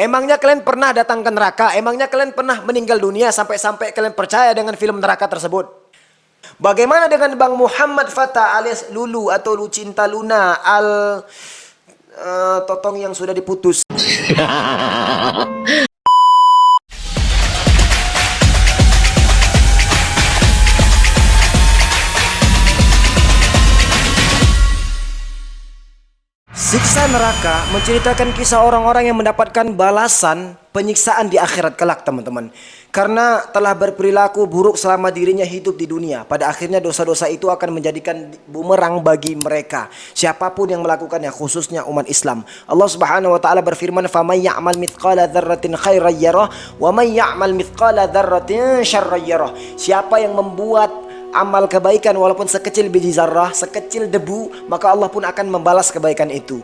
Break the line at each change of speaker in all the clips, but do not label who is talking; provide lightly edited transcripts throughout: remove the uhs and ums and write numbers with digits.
Emangnya kalian pernah datang ke neraka? Emangnya kalian pernah meninggal dunia sampai-sampai kalian percaya dengan film neraka tersebut? Bagaimana dengan Bang Muhammad Fattah alias Lulu atau Lucinta Luna Totong yang sudah diputus? Siksa neraka menceritakan kisah orang-orang yang mendapatkan balasan penyiksaan di akhirat kelak, teman-teman. Karena telah berperilaku buruk selama dirinya hidup di dunia. Pada akhirnya dosa-dosa itu akan menjadikan bumerang bagi mereka. Siapapun yang melakukannya, khususnya umat Islam. Allah Subhanahu wa taala berfirman, "Faman ya'mal mithqala dzarratin khairan yarah, wa man ya'mal mithqala dzarratin syarran yarah." Siapa yang membuat amal kebaikan walaupun sekecil biji zarrah, sekecil debu, maka Allah pun akan membalas kebaikan itu.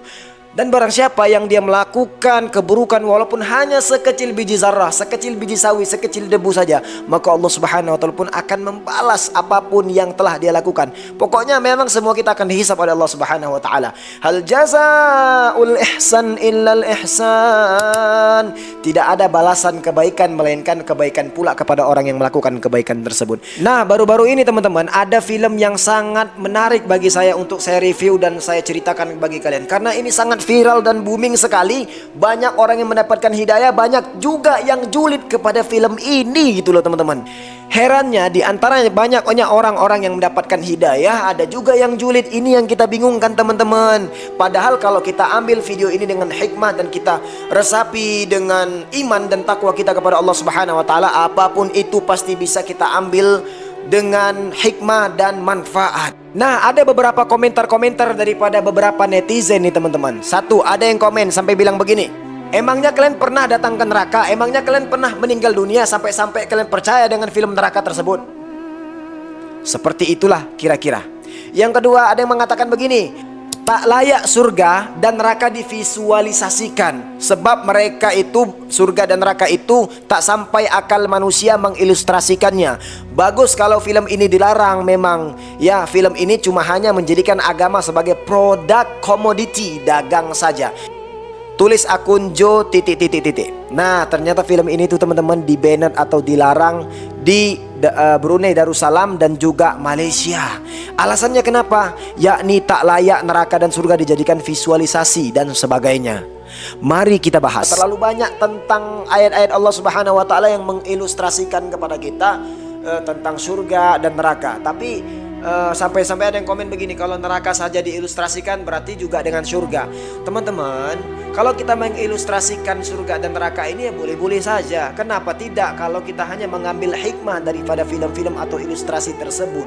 Dan barang siapa yang dia melakukan keburukan walaupun hanya sekecil biji zarrah, sekecil biji sawi, sekecil debu saja, maka Allah Subhanahu wa taala pun akan membalas apapun yang telah dia lakukan. Pokoknya memang semua kita akan dihisab oleh Allah Subhanahu wa taala. Hal jazaa'ul ihsan illal ihsan. Tidak ada balasan kebaikan melainkan kebaikan pula kepada orang yang melakukan kebaikan tersebut. Nah, baru-baru ini teman-teman, ada film yang sangat menarik bagi saya untuk saya review dan saya ceritakan bagi kalian. Karena ini sangat viral dan booming sekali. Banyak orang yang mendapatkan hidayah, banyak juga yang julid kepada film ini gitu loh teman-teman. Herannya di antaranya banyaknya orang-orang yang mendapatkan hidayah, ada juga yang julid. Ini yang kita bingungkan teman-teman. Padahal kalau kita ambil video ini dengan hikmah dan kita resapi dengan iman dan takwa kita kepada Allah Subhanahu wa taala, apapun itu pasti bisa kita ambil dengan hikmah dan manfaat. Nah, ada beberapa komentar-komentar daripada beberapa netizen nih teman-teman. Satu, ada yang komen sampai bilang begini, emangnya kalian pernah datang ke neraka? Emangnya kalian pernah meninggal dunia sampai-sampai kalian percaya dengan film neraka tersebut? Seperti itulah kira-kira. Yang kedua, ada yang mengatakan begini, tak layak surga dan neraka divisualisasikan, sebab mereka itu, surga dan neraka itu tak sampai akal manusia mengilustrasikannya. Bagus kalau film ini dilarang. Memang ya, film ini cuma hanya menjadikan agama sebagai produk komoditi dagang saja. Tulis akun Jo titik. Nah, ternyata film ini tuh teman-teman di banned atau dilarang di Brunei Darussalam dan juga Malaysia. Alasannya kenapa? Yakni tak layak neraka dan surga dijadikan visualisasi dan sebagainya. Mari kita bahas. Terlalu banyak tentang ayat-ayat Allah Subhanahu wa taala yang mengilustrasikan kepada kita tentang surga dan neraka. Tapi sampai-sampai ada yang komen begini, kalau neraka saja diilustrasikan berarti juga dengan surga. Teman-teman, kalau kita mengilustrasikan surga dan neraka ini ya boleh-boleh saja. Kenapa tidak kalau kita hanya mengambil hikmah daripada film-film atau ilustrasi tersebut.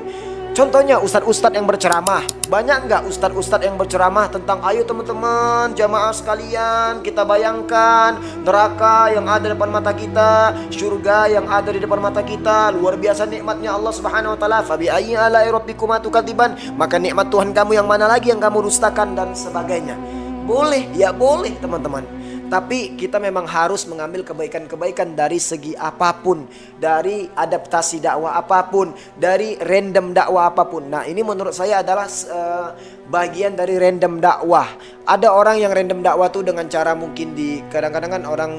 Contohnya ustadz-ustadz yang berceramah. Banyak nggak ustadz-ustadz yang berceramah tentang ayo teman-teman jamaah sekalian, kita bayangkan neraka yang ada di depan mata kita, surga yang ada di depan mata kita. Luar biasa nikmatnya Allah Subhanahu wa taala. Fabi ayyi ala'i rabbikuma tukadziban. Maka nikmat Tuhan kamu yang mana lagi yang kamu dustakan dan sebagainya. Boleh, ya boleh teman-teman. Tapi kita memang harus mengambil kebaikan-kebaikan dari segi apapun, dari adaptasi dakwah apapun, dari random dakwah apapun. Nah, ini menurut saya adalah bagian dari random dakwah. Ada orang yang random dakwah tuh dengan cara mungkin kadang-kadang kan orang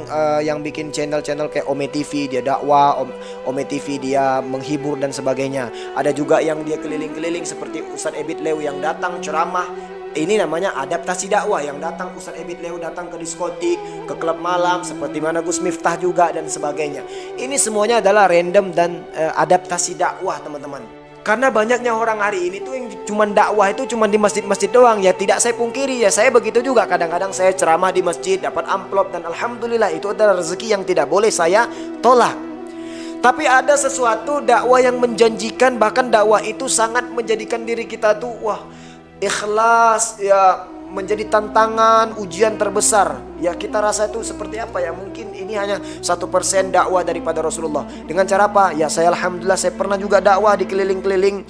yang bikin channel-channel kayak Ome TV dia dakwah, Ome TV dia menghibur dan sebagainya. Ada juga yang dia keliling-keliling seperti Ustadz Ebit Lew yang datang ceramah. Ini namanya adaptasi dakwah, yang datang Ustadz Ebit Lew datang ke diskotik, ke klub malam seperti mana Gus Miftah juga dan sebagainya. Ini semuanya adalah random dan adaptasi dakwah teman-teman. Karena banyaknya orang hari ini tuh yang cuma dakwah itu cuma di masjid-masjid doang. Ya tidak saya pungkiri, ya saya begitu juga. Kadang-kadang saya ceramah di masjid dapat amplop dan alhamdulillah itu adalah rezeki yang tidak boleh saya tolak. Tapi ada sesuatu dakwah yang menjanjikan, bahkan dakwah itu sangat menjadikan diri kita tuh wah, ikhlas ya, menjadi tantangan ujian terbesar. Ya kita rasa itu seperti apa ya, mungkin ini hanya 1% dakwah daripada Rasulullah. Dengan cara apa? Ya saya alhamdulillah saya pernah juga dakwah di keliling-keliling.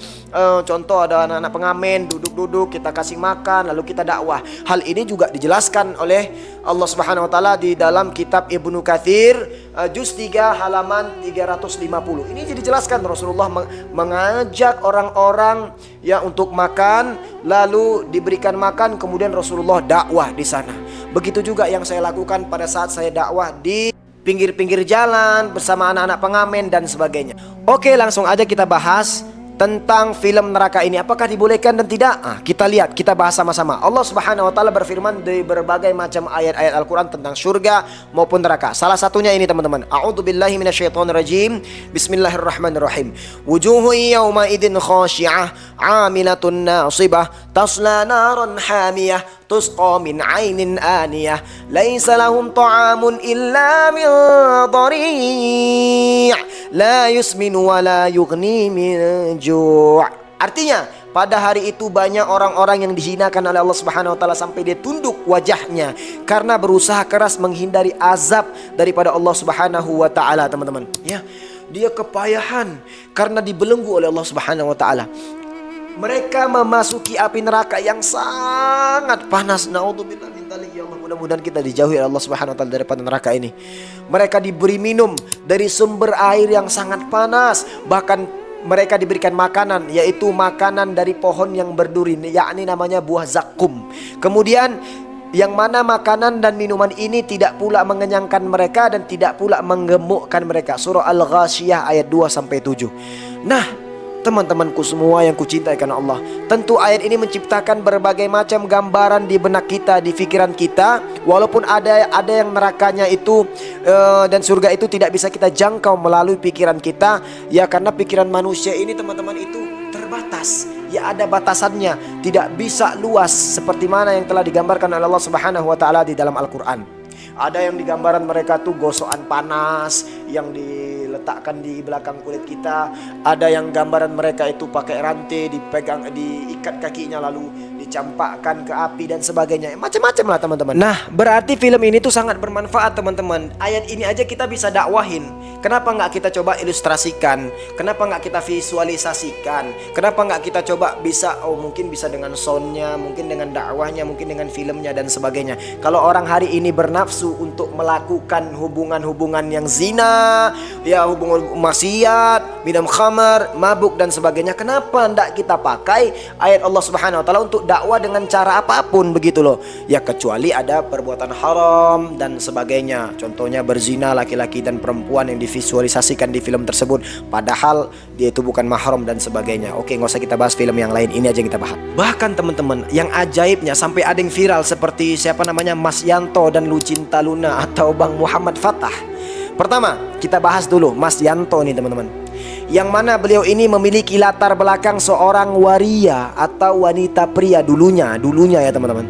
Contoh ada anak-anak pengamen duduk-duduk, kita kasih makan lalu kita dakwah. Hal ini juga dijelaskan oleh Allah Subhanahu wa taala di dalam kitab Ibnu Katsir juz 3 halaman 350. Ini dijelaskan Rasulullah mengajak orang-orang ya untuk makan, lalu diberikan makan, kemudian Rasulullah dakwah di sana. Begitu juga yang yang saya lakukan pada saat saya dakwah di pinggir-pinggir jalan bersama anak-anak pengamen dan sebagainya. Oke, langsung aja kita bahas tentang film neraka ini, apakah dibolehkan dan tidak? Kita lihat, kita bahas sama-sama. Allah Subhanahu wa taala berfirman di berbagai macam ayat-ayat Al-Qur'an tentang surga maupun neraka. Salah satunya ini teman-teman. A'udzubillahi minasyaitonirrajim. Bismillahirrahmanirrahim. Wujuhun yawma idzin khashi'ah 'amilatun nasibah tasla naran hamiyah tusqa min 'ainin aniyah laisa lahum ta'amun illa min dhari' la yusminu wa la yughni min ju'. Artinya pada hari itu banyak orang-orang yang dihinakan oleh Allah Subhanahu wa taala sampai dia tunduk wajahnya karena berusaha keras menghindari azab daripada Allah Subhanahu wa taala, teman-teman. Ya, dia kepayahan karena dibelenggu oleh Allah Subhanahu wa taala. Mereka memasuki api neraka yang sangat panas. Naudzubillah min dzalik. Ya Allah, mudah-mudahan kita dijauhi oleh Allah Subhanahu wa taala daripada neraka ini. Mereka diberi minum dari sumber air yang sangat panas, bahkan mereka diberikan makanan, yaitu makanan dari pohon yang berduri, yakni namanya buah zakum. Kemudian yang mana makanan dan minuman ini tidak pula mengenyangkan mereka dan tidak pula menggemukkan mereka. Surah Al-Ghasyiyah ayat 2-7. Nah, teman-temanku semua yang kucintai karena Allah, tentu ayat ini menciptakan berbagai macam gambaran di benak kita, di pikiran kita. Walaupun ada yang nerakanya itu dan surga itu tidak bisa kita jangkau melalui pikiran kita, ya karena pikiran manusia ini teman-teman itu terbatas. Ya ada batasannya, tidak bisa luas seperti mana yang telah digambarkan oleh Allah Subhanahu wa taala di dalam Al-Qur'an. Ada yang digambaran mereka tuh gosokan panas yang diletakkan di belakang kulit kita. Ada yang gambaran mereka itu pakai rantai, dipegang, diikat kakinya lalu dicampakkan ke api dan sebagainya. Macam-macam lah teman-teman. Nah, berarti film ini tuh sangat bermanfaat teman-teman. Ayat ini aja kita bisa dakwahin. Kenapa nggak kita coba ilustrasikan? Kenapa nggak kita visualisasikan? Kenapa nggak kita coba bisa, mungkin bisa dengan soundnya, mungkin dengan dakwahnya, mungkin dengan filmnya dan sebagainya. Kalau orang hari ini bernafsu untuk melakukan hubungan-hubungan yang zina, ya hubungan maksiat, minum khamar, mabuk dan sebagainya, kenapa tidak kita pakai ayat Allah Subhanahu wa taala untuk dakwah dengan cara apapun begitu loh. Ya kecuali ada perbuatan haram dan sebagainya. Contohnya berzina laki-laki dan perempuan yang divisualisasikan di film tersebut padahal dia itu bukan mahram dan sebagainya. Oke, nggak usah kita bahas film yang lain, ini aja yang kita bahas. Bahkan teman-teman, yang ajaibnya sampai ada yang viral seperti siapa namanya Mas Yanto dan Lucinta Luna atau Bang Muhammad Fattah. Pertama, kita bahas dulu Mas Yanto nih teman-teman, yang mana beliau ini memiliki latar belakang seorang waria atau wanita pria dulunya ya teman-teman.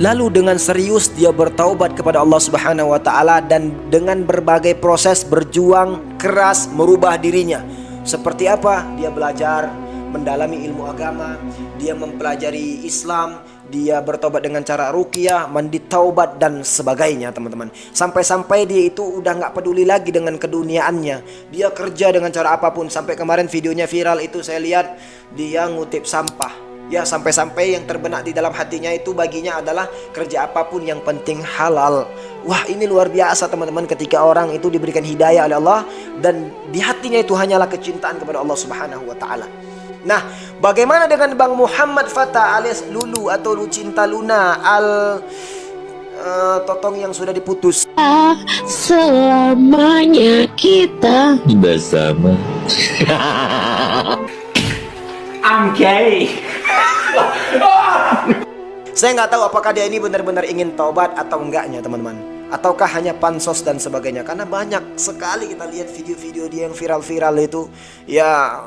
Lalu dengan serius dia bertaubat kepada Allah Subhanahu wa taala dan dengan berbagai proses berjuang keras merubah dirinya. Seperti apa? Dia belajar mendalami ilmu agama, dia mempelajari Islam, dia bertobat dengan cara ruqyah, mandi taubat dan sebagainya teman-teman. Sampai-sampai dia itu udah nggak peduli lagi dengan keduniaannya. Dia kerja dengan cara apapun. Sampai kemarin videonya viral itu saya lihat dia ngutip sampah. Ya sampai-sampai yang terbenak di dalam hatinya itu baginya adalah kerja apapun yang penting halal. Wah, ini luar biasa teman-teman, ketika orang itu diberikan hidayah oleh Allah dan di hatinya itu hanyalah kecintaan kepada Allah Subhanahu wa taala. Nah, bagaimana dengan Bang Muhammad Fattah alias Lulu atau Lucinta Luna Totong yang sudah diputus?
Selamanya kita bersama.
I'm gay.
Saya nggak tahu apakah dia ini benar-benar ingin taubat atau enggaknya teman-teman, ataukah hanya pansos dan sebagainya. Karena banyak sekali kita lihat video-video dia yang viral-viral itu, ya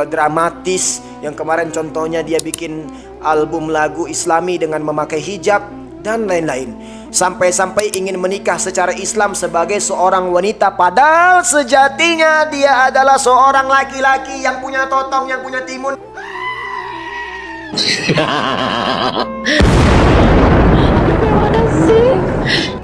dramatis. Yang kemarin contohnya dia bikin album lagu Islami dengan memakai hijab dan lain-lain. Sampai-sampai ingin menikah secara Islam sebagai seorang wanita, padahal sejatinya dia adalah seorang laki-laki yang punya totong, yang punya timun.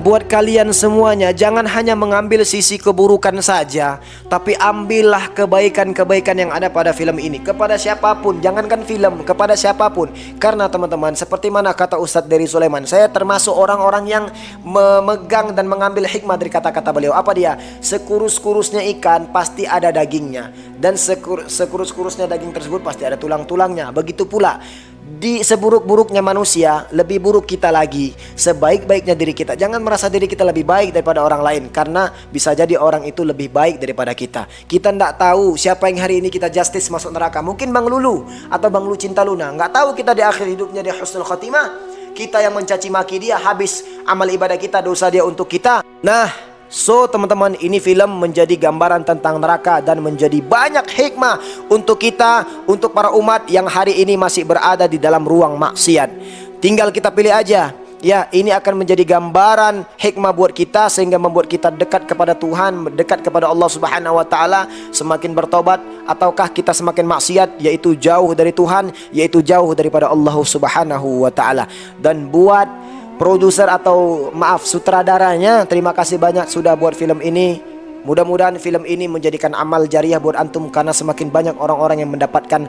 Buat kalian semuanya, jangan hanya mengambil sisi keburukan saja, tapi ambillah kebaikan-kebaikan yang ada pada film ini. Kepada siapapun, jangankan film, kepada siapapun. Karena teman-teman, seperti mana kata Ustadz Dery Sulaiman, saya termasuk orang-orang yang memegang dan mengambil hikmah dari kata-kata beliau. Apa dia? Sekurus-kurusnya ikan pasti ada dagingnya, dan sekurus-kurusnya daging tersebut pasti ada tulang-tulangnya. Begitu pula di seburuk-buruknya manusia, lebih buruk kita lagi. Sebaik-baiknya diri kita, jangan merasa diri kita lebih baik daripada orang lain, karena bisa jadi orang itu lebih baik daripada kita. Kita tidak tahu siapa yang hari ini kita justice masuk neraka. Mungkin Bang Lulu atau Bang Lu Cinta Luna. Nggak tahu kita di akhir hidupnya dia husnul khatimah. Kita yang mencaci maki dia, habis amal ibadah kita, dosa dia untuk kita. Nah, so teman-teman, ini film menjadi gambaran tentang neraka dan menjadi banyak hikmah untuk kita, untuk para umat yang hari ini masih berada di dalam ruang maksiat. Tinggal kita pilih aja. Ya, ini akan menjadi gambaran hikmah buat kita, sehingga membuat kita dekat kepada Tuhan, dekat kepada Allah Subhanahu wa taala, semakin bertobat, ataukah kita semakin maksiat, yaitu jauh dari Tuhan, yaitu jauh daripada Allah Subhanahu wa taala. Dan buat produser atau maaf sutradaranya, terima kasih banyak sudah buat film ini. Mudah-mudahan film ini menjadikan amal jariah buat antum, karena semakin banyak orang-orang yang mendapatkan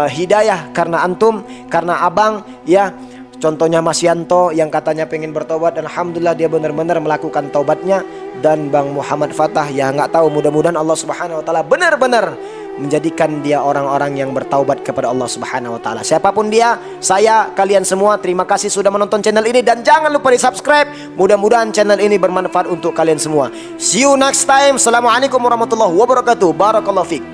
hidayah karena antum, karena abang, ya. Contohnya Mas Yanto yang katanya pengen bertobat, dan alhamdulillah dia benar-benar melakukan taubatnya. Dan Bang Muhammad Fatah, ya nggak tahu, mudah-mudahan Allah Subhanahu wa taala benar-benar menjadikan dia orang-orang yang bertaubat kepada Allah Subhanahu wa taala. Siapapun dia, saya, kalian semua, terima kasih sudah menonton channel ini, dan jangan lupa di-subscribe. Mudah-mudahan channel ini bermanfaat untuk kalian semua. See you next time. Assalamualaikum warahmatullahi wabarakatuh. Barakallahu fiik.